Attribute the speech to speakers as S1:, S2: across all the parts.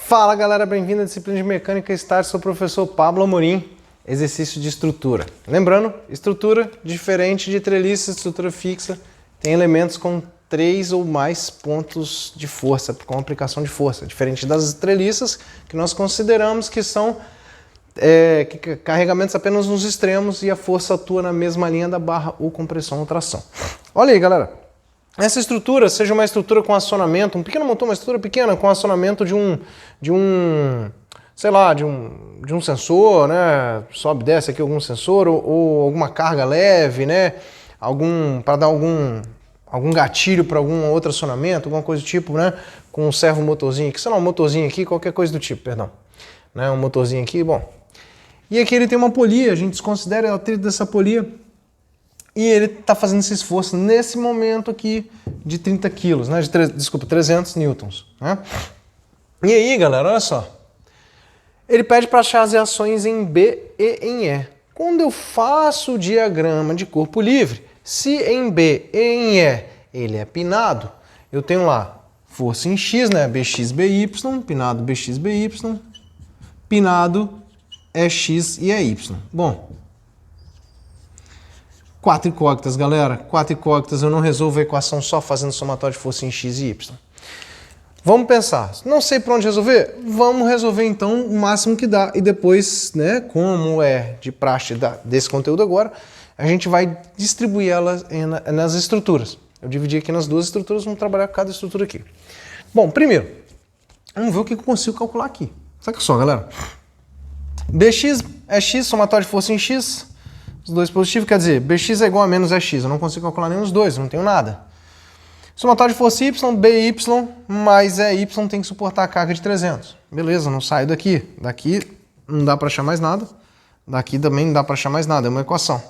S1: Fala galera, bem-vindo à disciplina de Mecânica Start, sou o professor Pablo Amorim, exercício de estrutura. Lembrando, estrutura diferente de treliça, estrutura fixa, tem elementos com 3 ou mais pontos de força, com aplicação de força, diferente das treliças que nós consideramos que são carregamentos apenas nos extremos e a força atua na mesma linha da barra ou compressão ou tração. Olha aí galera, essa estrutura, seja uma estrutura com acionamento, um pequeno motor, uma estrutura pequena com acionamento de um sensor, né? Sobe, desce aqui algum sensor ou alguma carga leve, né? Para dar algum gatilho para algum outro acionamento, alguma coisa do tipo, né? Com um servo motorzinho aqui, sei lá, um motorzinho aqui, qualquer coisa do tipo, perdão. Né? Um motorzinho aqui, bom. E aqui ele tem uma polia, a gente desconsidera o atrito dessa polia. E ele está fazendo esse esforço nesse momento aqui de 30 quilos, né? 300 newtons. Né? E aí, galera, olha só. Ele pede para achar as reações em B e em E. Quando eu faço o diagrama de corpo livre, se em B e em E ele é pinado, eu tenho lá força em X, né? BX, BY, pinado BX, BY, pinado é X e é Y. Bom, 4 incógnitas, galera. 4 incógnitas, eu não resolvo a equação só fazendo somatório de força em X e Y. Vamos pensar. Não sei por onde resolver? Vamos resolver então o máximo que dá. E depois, né, como é de praxe desse conteúdo agora, a gente vai distribuir elas nas estruturas. Eu dividi aqui nas duas estruturas, vamos trabalhar com cada estrutura aqui. Bom, primeiro, vamos ver o que eu consigo calcular aqui. Saca só, galera. BX é X, somatório de força em X. Os dois positivos, quer dizer, BX é igual a menos EX, eu não consigo calcular nenhum dos dois, não tenho nada. Somatório de força Y, BY mais EY tem que suportar a carga de 300. Beleza, não saio daqui. Daqui não dá para achar mais nada. Daqui também não dá para achar mais nada, é uma equação.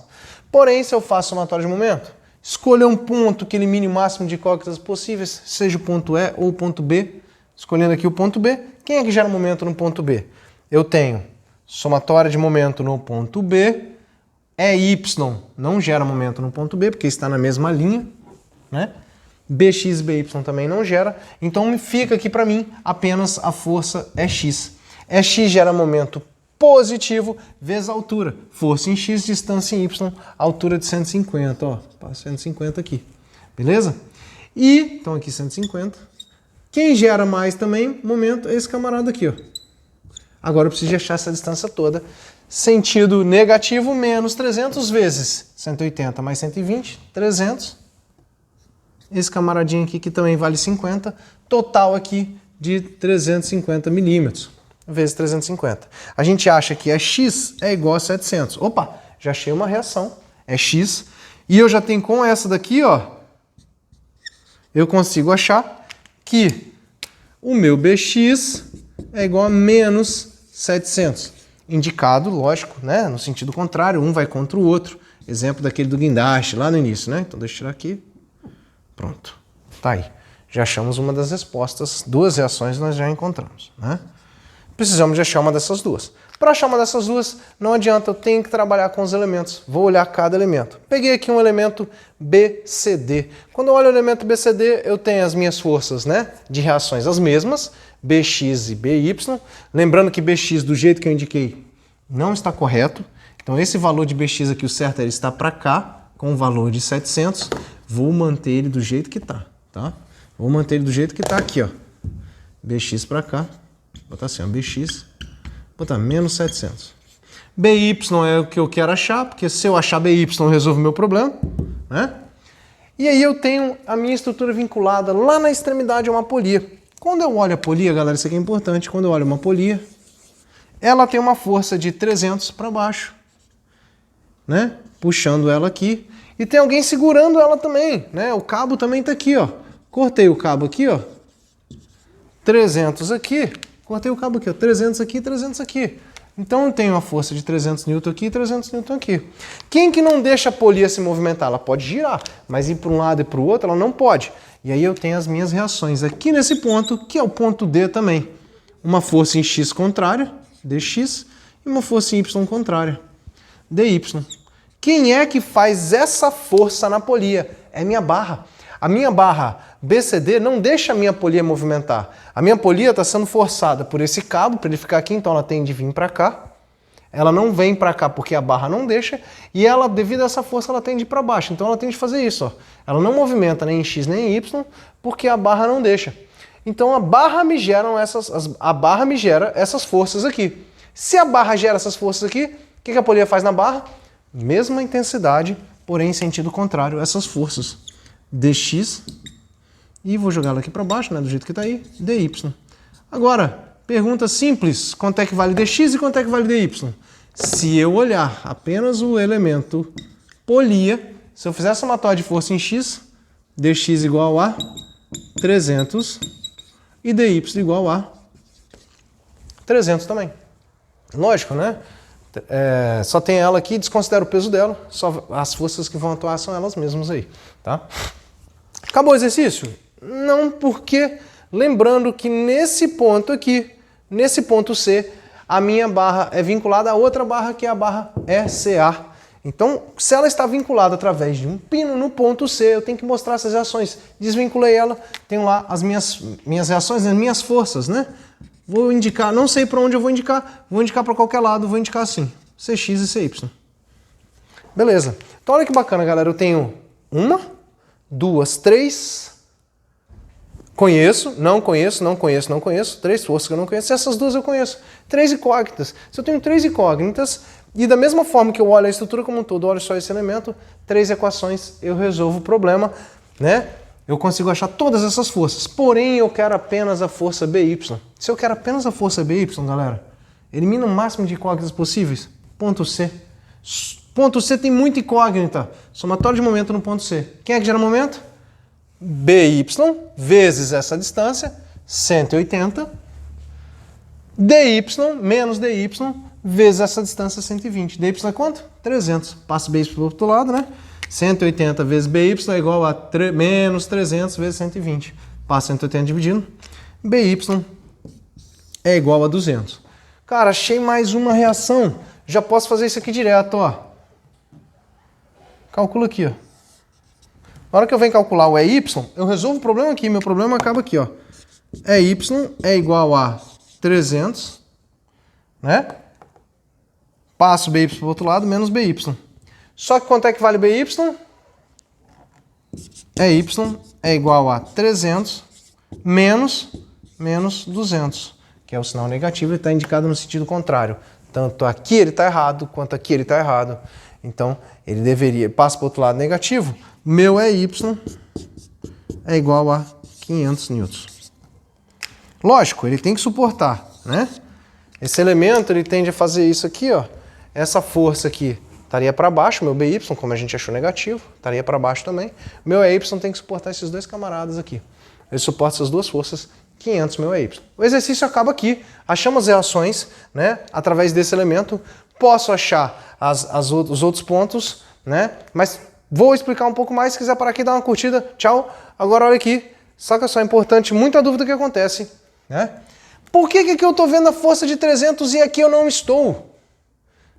S1: Porém, se eu faço somatório de momento, escolher um ponto que elimine o máximo de incógnitas possíveis, seja o ponto E ou o ponto B, escolhendo aqui o ponto B, quem é que gera momento no ponto B? Eu tenho somatória de momento no ponto B, EY não gera momento no ponto B, porque está na mesma linha, né? BX e BY também não gera, então fica aqui para mim apenas a força EX. EX gera momento positivo vezes a altura. Força em X, distância em Y, altura de 150, ó, 150 aqui, beleza? E, então aqui 150. Quem gera mais também momento é esse camarada aqui, ó. Agora eu preciso achar essa distância toda. Sentido negativo menos 300 vezes 180 mais 120, 300. Esse camaradinho aqui que também vale 50. Total aqui de 350 milímetros vezes 350. A gente acha que X é igual a 700. Opa, já achei uma reação. É X. E eu já tenho com essa daqui, ó. Eu consigo achar que o meu BX é igual a menos 700. Indicado, lógico, né? No sentido contrário, um vai contra o outro. Exemplo daquele do guindaste lá no início, né? Então deixa eu tirar aqui. Pronto. Tá aí. Já achamos uma das respostas. Duas reações nós já encontramos, né? Precisamos de achar uma dessas duas. Para achar uma dessas duas, não adianta, eu tenho que trabalhar com os elementos. Vou olhar cada elemento. Peguei aqui um elemento BCD. Quando eu olho o elemento BCD, eu tenho as minhas forças, né, de reações as mesmas, BX e BY. Lembrando que BX, do jeito que eu indiquei, não está correto. Então esse valor de BX aqui, o certo é ele está para cá, com o valor de 700. Vou manter ele do jeito que está, tá? Vou manter ele do jeito que está aqui, ó. BX para cá. Botar assim, ó, BX, botar menos 700. BY é o que eu quero achar, porque se eu achar BY eu resolvo o meu problema, né? E aí eu tenho a minha estrutura vinculada lá na extremidade a uma polia. Quando eu olho a polia, galera, isso aqui é importante, quando eu olho uma polia, ela tem uma força de 300 para baixo, né? Puxando ela aqui. E tem alguém segurando ela também, né? O cabo também está aqui, ó. Cortei o cabo aqui, ó. 300 aqui. Cortei o cabo aqui, ó, 300 aqui, 300 aqui. Então eu tenho uma força de 300 N aqui e 300 N aqui. Quem que não deixa a polia se movimentar? Ela pode girar, mas ir para um lado e para o outro ela não pode. E aí eu tenho as minhas reações aqui nesse ponto, que é o ponto D também. Uma força em X contrária, dx, e uma força em Y contrária, dy. Quem é que faz essa força na polia? É minha barra. A minha barra BCD não deixa a minha polia movimentar. A minha polia está sendo forçada por esse cabo para ele ficar aqui, então ela tem de vir para cá. Ela não vem para cá porque a barra não deixa, e ela, devido a essa força, ela tem de ir para baixo. Então ela tem de fazer isso, ó. Ela não movimenta nem em X nem em Y, porque a barra não deixa. Então a barra me gera essas forças aqui. Se a barra gera essas forças aqui, o que a polia faz na barra? Mesma intensidade, porém em sentido contrário, essas forças. dx, e vou jogar ela aqui para baixo, né, do jeito que está aí, dy. Agora, pergunta simples, quanto é que vale dx e quanto é que vale dy? Se eu olhar apenas o elemento polia, se eu fizer a somatória de força em x, dx igual a 300 e dy igual a 300 também. Lógico, né? Só tem ela aqui, desconsidera o peso dela, só as forças que vão atuar são elas mesmas aí, tá? Acabou o exercício? Não, porque lembrando que nesse ponto aqui, nesse ponto C, a minha barra é vinculada a outra barra que é a barra ECA. Então, se ela está vinculada através de um pino no ponto C, eu tenho que mostrar essas reações. Desvinculei ela, tenho lá as minhas reações, as minhas forças, né? Vou indicar, não sei para onde eu vou indicar para qualquer lado, vou indicar assim, CX e CY. Beleza. Então olha que bacana, galera, eu tenho uma, duas, três, conheço, não conheço, não conheço, não conheço, três forças que eu não conheço, essas duas eu conheço. Três incógnitas. Se eu tenho três incógnitas, e da mesma forma que eu olho a estrutura como um todo, olho só esse elemento, três equações, eu resolvo o problema, né? Eu consigo achar todas essas forças, porém eu quero apenas a força BY. Se eu quero apenas a força BY, galera, elimina o máximo de incógnitas possíveis. Ponto C. Ponto C tem muita incógnita. Somatório de momento no ponto C. Quem é que gera momento? BY vezes essa distância, 180. DY menos DY vezes essa distância, 120. DY é quanto? 300. Passa BY para o outro lado, né? 180 vezes BY é igual a menos 300 vezes 120. Passa 180 dividindo. BY é igual a 200. Cara, achei mais uma reação. Já posso fazer isso aqui direto, ó. Calcula aqui, ó. Na hora que eu venho calcular o EY, eu resolvo o problema aqui. Meu problema acaba aqui, ó. EY é igual a 300, né? Passo BY para o outro lado, menos BY. Só que quanto é que vale BY? EY é igual a 300 menos 200, que é o sinal negativo, ele está indicado no sentido contrário. Tanto aqui ele está errado, quanto aqui ele está errado. Então, ele deveria, passa para o outro lado negativo, meu EY é igual a 500 newtons. Lógico, ele tem que suportar, né? Esse elemento, ele tende a fazer isso aqui, ó. Essa força aqui estaria para baixo, meu BY, como a gente achou negativo, estaria para baixo também. Meu EY tem que suportar esses dois camaradas aqui. Ele suporta essas duas forças, 500 meu EY. O exercício acaba aqui. Achamos as reações, né, através desse elemento. Posso achar os outros pontos, né, mas vou explicar um pouco mais. Se quiser parar aqui, dá uma curtida. Tchau. Agora olha aqui. Saca só, é importante, muita dúvida que acontece, né? Por que aqui eu estou vendo a força de 300 e aqui eu não estou?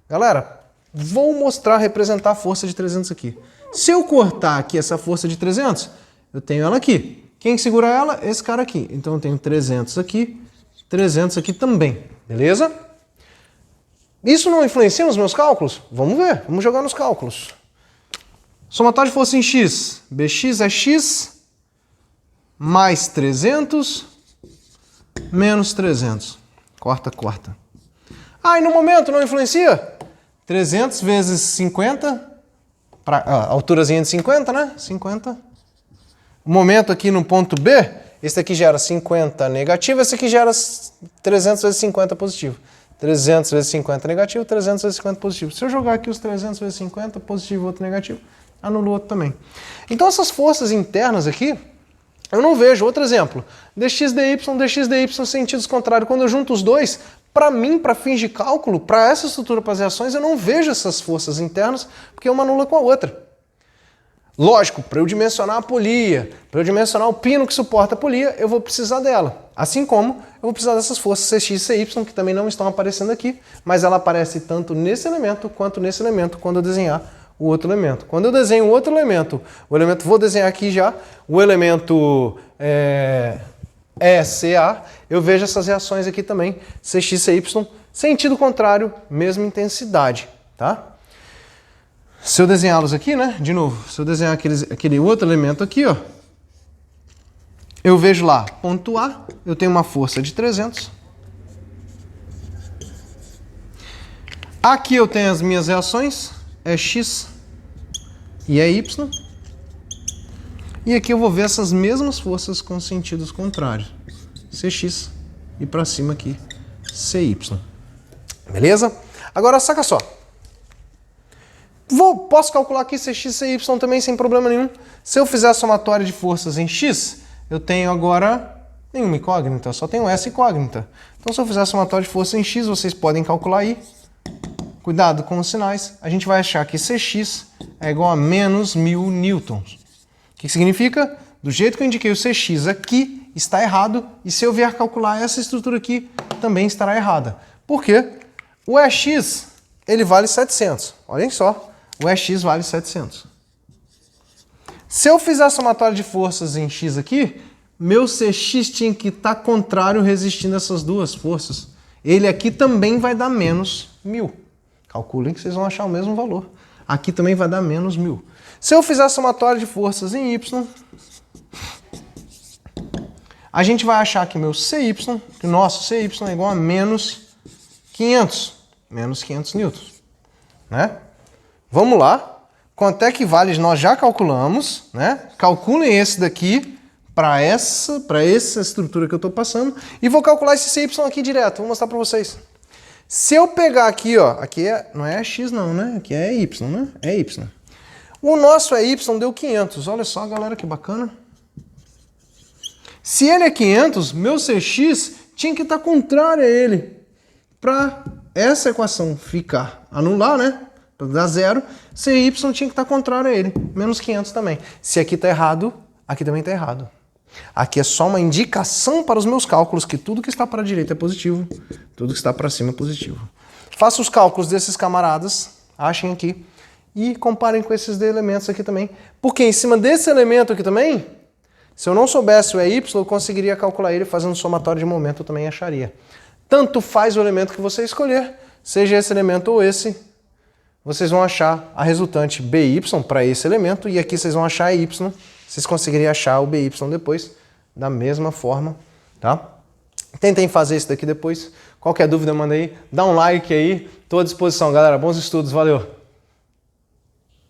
S1: Galera, vou mostrar, representar a força de 300 aqui. Se eu cortar aqui essa força de 300, eu tenho ela aqui. Quem segura ela? Esse cara aqui. Então eu tenho 300 aqui também. Beleza? Isso não influencia nos meus cálculos? Vamos ver, vamos jogar nos cálculos. Somatório de força em X. Bx é X mais 300 menos 300. Corta, corta. Ah, e no momento não influencia? 300 vezes 50, a alturazinha de 50, né? 50. O momento aqui no ponto B, esse aqui gera 50 negativo, esse aqui gera 300 vezes 50 positivo. 300 vezes 50 negativo, 300 vezes 50 positivo. Se eu jogar aqui os 300 vezes 50, positivo e outro negativo, anula o outro também. Então essas forças internas aqui, eu não vejo. Outro exemplo, dx, dy, sentidos contrários. Quando eu junto os dois, para mim, para fins de cálculo, para essa estrutura, para as reações, eu não vejo essas forças internas, porque uma anula com a outra. Lógico, para eu dimensionar a polia, para eu dimensionar o pino que suporta a polia, eu vou precisar dela. Assim como eu vou precisar dessas forças Cx e Cy, que também não estão aparecendo aqui, mas ela aparece tanto nesse elemento quanto nesse elemento quando eu desenhar o outro elemento. Quando eu desenho o outro elemento, vou desenhar aqui já, o elemento ECA, eu vejo essas reações aqui também, CX, CY, sentido contrário, mesma intensidade, tá? Se eu desenhá-los aqui, né, de novo, se eu desenhar aquele outro elemento aqui, ó, eu vejo lá, ponto A, eu tenho uma força de 300. Aqui eu tenho as minhas reações, é X e é Y. E aqui eu vou ver essas mesmas forças com sentidos contrários. CX e para cima aqui, CY. Beleza? Agora saca só. Posso calcular aqui CX e CY também sem problema nenhum. Se eu fizer a somatória de forças em X, eu tenho agora nenhuma incógnita, só tenho essa incógnita. Então se eu fizer a somatória de forças em X, vocês podem calcular aí. Cuidado com os sinais. A gente vai achar que CX é igual a menos 1000 newtons. O que significa? Do jeito que eu indiquei o CX aqui, está errado. E se eu vier calcular essa estrutura aqui, também estará errada. Por quê? O EX, ele vale 700. Olhem só, o EX vale 700. Se eu fizer a somatória de forças em X aqui, meu CX tinha que estar contrário resistindo a essas duas forças. Ele aqui também vai dar menos 1000. Calculem que vocês vão achar o mesmo valor. Aqui também vai dar menos 1000. Se eu fizer a somatória de forças em Y, a gente vai achar que meu CY, que o nosso CY é igual a menos 500. Menos 500 newtons. Né? Vamos lá. Quanto é que vale? Nós já calculamos. Né? Calculem esse daqui para essa estrutura que eu estou passando. E vou calcular esse CY aqui direto. Vou mostrar para vocês. Se eu pegar aqui, ó, aqui não é X não, né? Aqui é Y, né? É Y. O nosso EY deu 500. Olha só, galera, que bacana. Se ele é 500, meu CX tinha que estar contrário a ele. Para essa equação ficar anular, né? Para dar zero, CY tinha que estar contrário a ele. Menos 500 também. Se aqui está errado, aqui também está errado. Aqui é só uma indicação para os meus cálculos que tudo que está para a direita é positivo, tudo que está para cima é positivo. Faça os cálculos desses camaradas, achem aqui, e comparem com esses elementos aqui também. Porque em cima desse elemento aqui também, se eu não soubesse o EY, eu conseguiria calcular ele fazendo somatório de momento, eu também acharia. Tanto faz o elemento que você escolher, seja esse elemento ou esse, vocês vão achar a resultante BY para esse elemento, e aqui vocês vão achar EY, vocês conseguiriam achar o BY depois, da mesma forma, tá? Tentem fazer isso daqui depois. Qualquer dúvida, manda aí. Dá um like aí. Estou à disposição, galera. Bons estudos. Valeu!